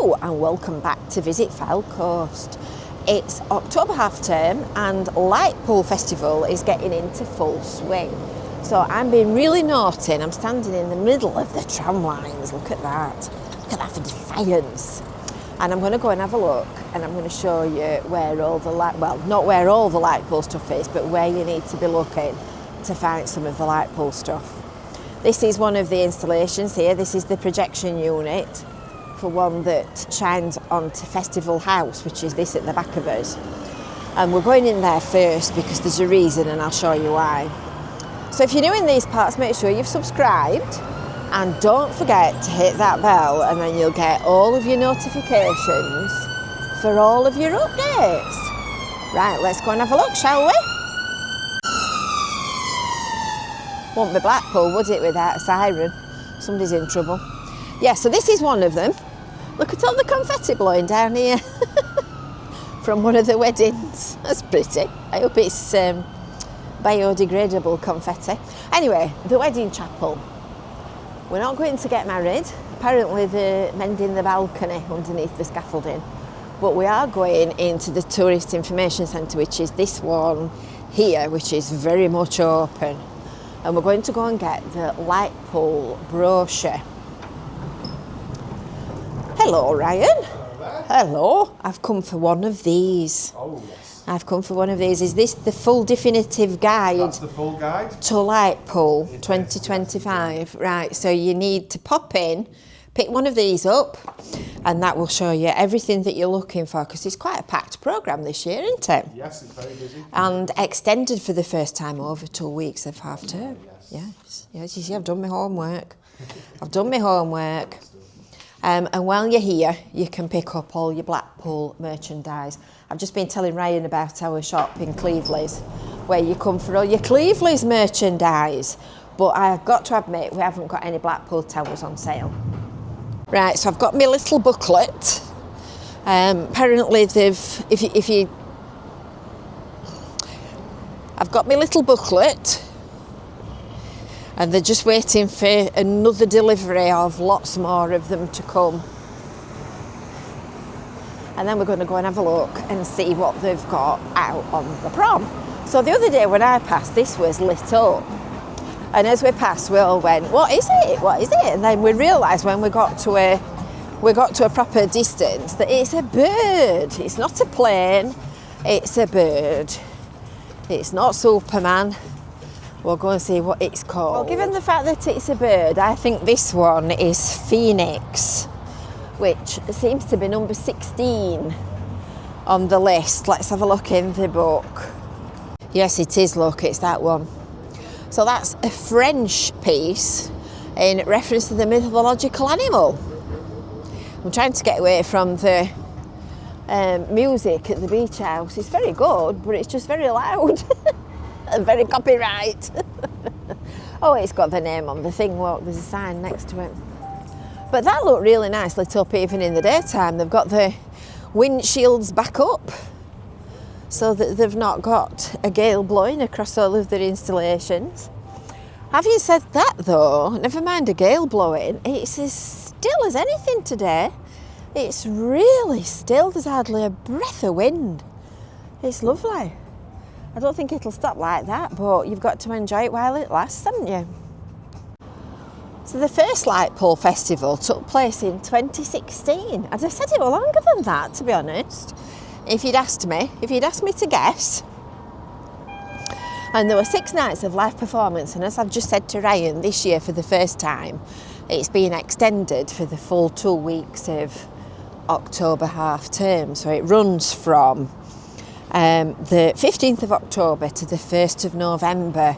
Hello and welcome back to Visit Fylde Coast. It's October half term and Lightpool Festival is getting into full swing. So I'm being really naughty and I'm standing in the middle of the tram lines. Look at that. Look at that for defiance. And I'm going to go and have a look and I'm going to show you where all the not where all the Lightpool stuff is, but where you need to be looking to find some of the Lightpool stuff. This is one of the installations here. This is the projection unit for one that shines onto Festival House, which is this at the back of us. And we're going in there first because there's a reason and I'll show you why. So if you're new in these parts, make sure you've subscribed and don't forget to hit that bell and then you'll get all of your notifications for all of your updates. Right, let's go and have a look, shall we? Won't be Blackpool, would it, without a siren? Somebody's in trouble. Yeah, so this is one of them. Look at all the confetti blowing down here from one of the weddings. That's pretty. I hope it's biodegradable confetti. Anyway, the wedding chapel. We're not going to get married. Apparently they're mending the balcony underneath the scaffolding. But we are going into the Tourist Information Centre, which is this one here, which is very much open. And we're going to go and get the Lightpool brochure. Hello, Ryan. Hello. I've come for one of these. Oh, yes. I've come for one of these. Is this the full definitive guide? That's the full guide. To Lightpool 2025. Right, so you need to pop in, pick one of these up, and that will show you everything that you're looking for, because it's quite a packed programme this year, isn't it? Yes, it's very busy. And extended for the first time over 2 weeks of half term. Yes, you see, I've done my homework. I've done my homework. And while you're here, you can pick up all your Blackpool merchandise. I've just been telling Ryan about our shop in Cleveleys, where you come for all your Cleveleys merchandise. But I've got to admit, we haven't got any Blackpool towers on sale. Right, so I've got my little booklet. Apparently I've got my little booklet. And they're just waiting for another delivery of lots more of them to come. And then we're going to go and have a look and see what they've got out on the prom. So the other day when I passed, this was lit up. And as we passed, we all went, what is it? What is it? And then we realised when we got to a proper distance that it's a bird. It's not a plane, it's a bird. It's not Superman. We'll go and see what it's called. Well, given the fact that it's a bird, I think this one is Phoenix, which seems to be number 16 on the list. Let's have a look in the book. Yes, it is, look, it's that one. So that's a French piece in reference to the mythological animal. I'm trying to get away from the music at the beach house. It's very good, but it's just very loud. And very copyright. Oh, it's got the name on the thing, look, there's a sign next to it. But that looked really nice lit up even in the daytime. They've got the windshields back up so that they've not got a gale blowing across all of their installations. Having said that though, never mind a gale blowing, it's as still as anything today. It's really still, there's hardly a breath of wind. It's lovely. I don't think it'll stop like that, but you've got to enjoy it while it lasts, haven't you? So the first Lightpool Festival took place in 2016. As I said, it was longer than that, to be honest. If you'd asked me to guess. And there were 6 nights of live performance, and as I've just said to Ryan, this year for the first time, it's been extended for the full 2 weeks of October half term. So it runs from the 15th of October to the 1st of November.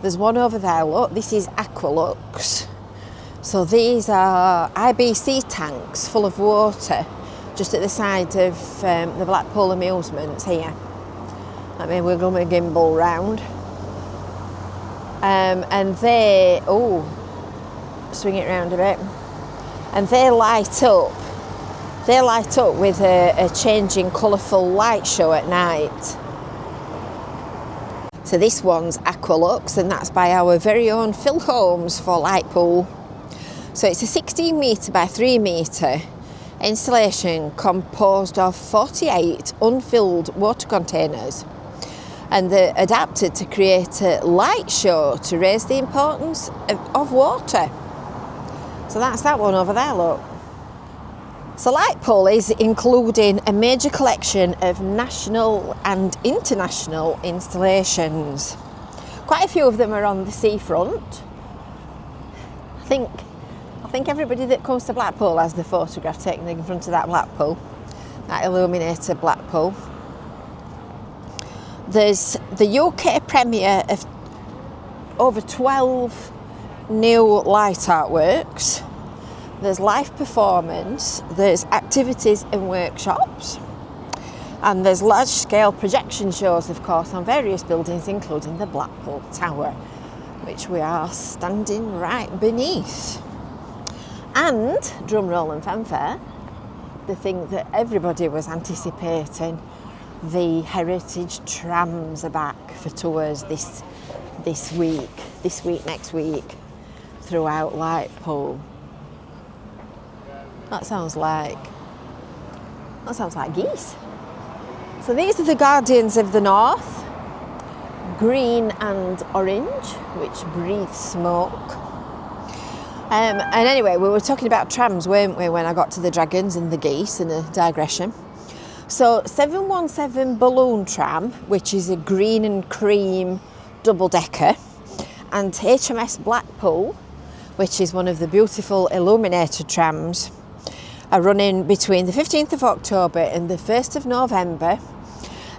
There's one over there, look, this is Aqualux. So these are IBC tanks full of water just at the side of the Blackpool amusements here. Let me wiggle my gimbal round. And they, swing it round a bit. And they light up with a changing colourful light show at night. So this one's Aqualux, and that's by our very own Phil Holmes for Lightpool. So it's a 16 metre by 3 metre installation composed of 48 unfilled water containers, and they're adapted to create a light show to raise the importance of water. So that's that one over there, look. So Lightpool is including a major collection of national and international installations. Quite a few of them are on the seafront. I think everybody that comes to Blackpool has the photograph taken in front of that Blackpool, that illuminated Blackpool. There's the UK premiere of over 12 new light artworks. There's live performance, there's activities and workshops, and there's large-scale projection shows, of course, on various buildings, including the Blackpool Tower, which we are standing right beneath. And, drum roll and fanfare, the thing that everybody was anticipating, the heritage trams are back for tours this week, next week, throughout Lightpool. That sounds like geese. So these are the Guardians of the North, green and orange, which breathe smoke. And anyway, we were talking about trams, weren't we, when I got to the dragons and the geese, and a digression. So 717 balloon tram, which is a green and cream double-decker, and HMS Blackpool, which is one of the beautiful illuminated trams, are running between the 15th of October and the 1st of November,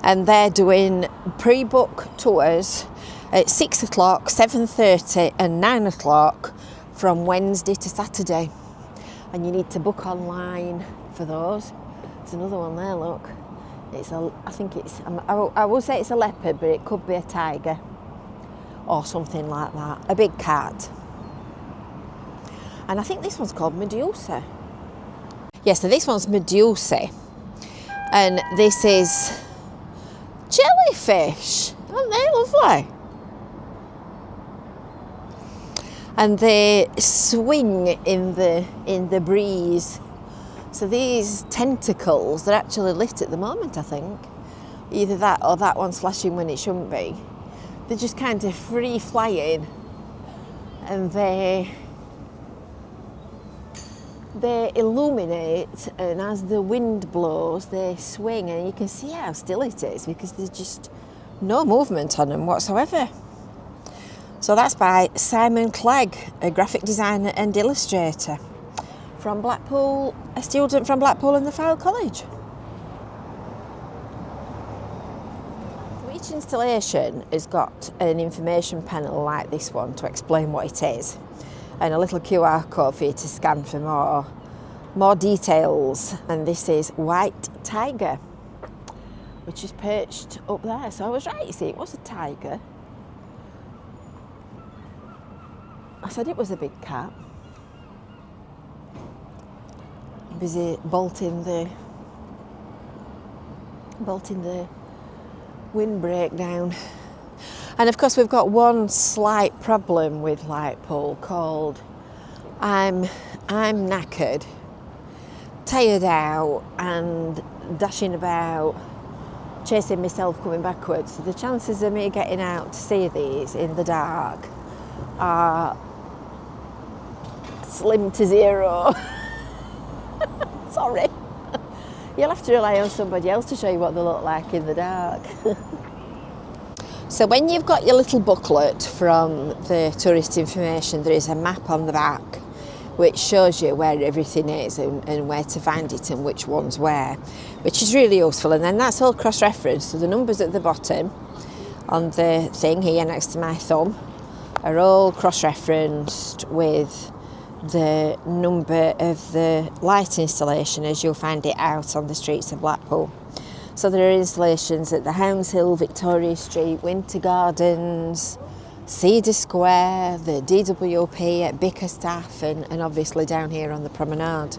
and they're doing pre-book tours at 6 o'clock, 7:30 and 9 o'clock from Wednesday to Saturday, and you need to book online for those. There's another one there, look. I will say it's a leopard, but it could be a tiger or something like that, a big cat. And I think this one's called Medusa. Yeah, so this one's Medusa, and this is jellyfish. Aren't they lovely? And they swing in the breeze. So these tentacles, they're actually lit at the moment, I think. Either that or that one's flashing when it shouldn't be. They're just kind of free flying, and they illuminate, and as the wind blows they swing, and you can see how still it is because there's just no movement on them whatsoever. So that's by Simon Clegg, a graphic designer and illustrator from Blackpool, a student from Blackpool and the Fylde College. So each installation has got an information panel like this one to explain what it is, and a little QR code for you to scan for more details. And this is White Tiger, which is perched up there. So I was right, you see, it was a tiger. I said it was a big cat. Busy bolting the windbreak down. And of course we've got one slight problem with Lightpool called I'm knackered, tired out and dashing about, chasing myself coming backwards. So the chances of me getting out to see these in the dark are slim to zero. Sorry. You'll have to rely on somebody else to show you what they look like in the dark. So when you've got your little booklet from the tourist information, there is a map on the back which shows you where everything is and where to find it and which one's where, which is really useful. And then that's all cross-referenced. So the numbers at the bottom on the thing here next to my thumb are all cross-referenced with the number of the light installation as you'll find it out on the streets of Blackpool. So there are installations at the Hounds Hill, Victoria Street, Winter Gardens, Cedar Square, the DWP at Bickerstaff, and obviously down here on the promenade.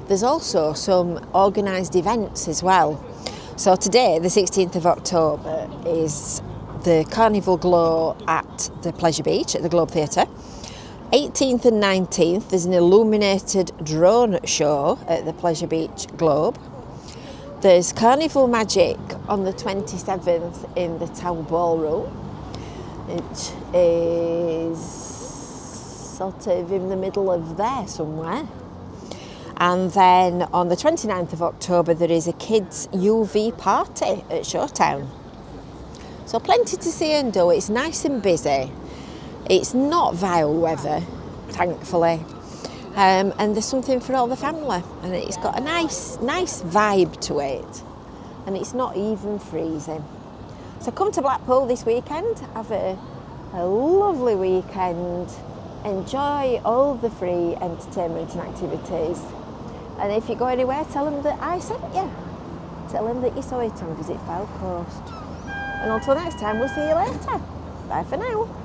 There's also some organised events as well. So today, the 16th of October, is the Carnival Glow at the Pleasure Beach at the Globe Theatre. 18th and 19th, there's an illuminated drone show at the Pleasure Beach Globe. There's Carnival Magic on the 27th in the Tower Ballroom, which is sort of in the middle of there somewhere. And then on the 29th of October, there is a kids' UV party at Showtown. So plenty to see and do. It's nice and busy. It's not vile weather, thankfully. And there's something for all the family. And it's got a nice vibe to it. And it's not even freezing. So come to Blackpool this weekend. Have a lovely weekend. Enjoy all the free entertainment and activities. And if you go anywhere, tell them that I sent you. Tell them that you saw it on Visit Fylde Coast. And until next time, we'll see you later. Bye for now.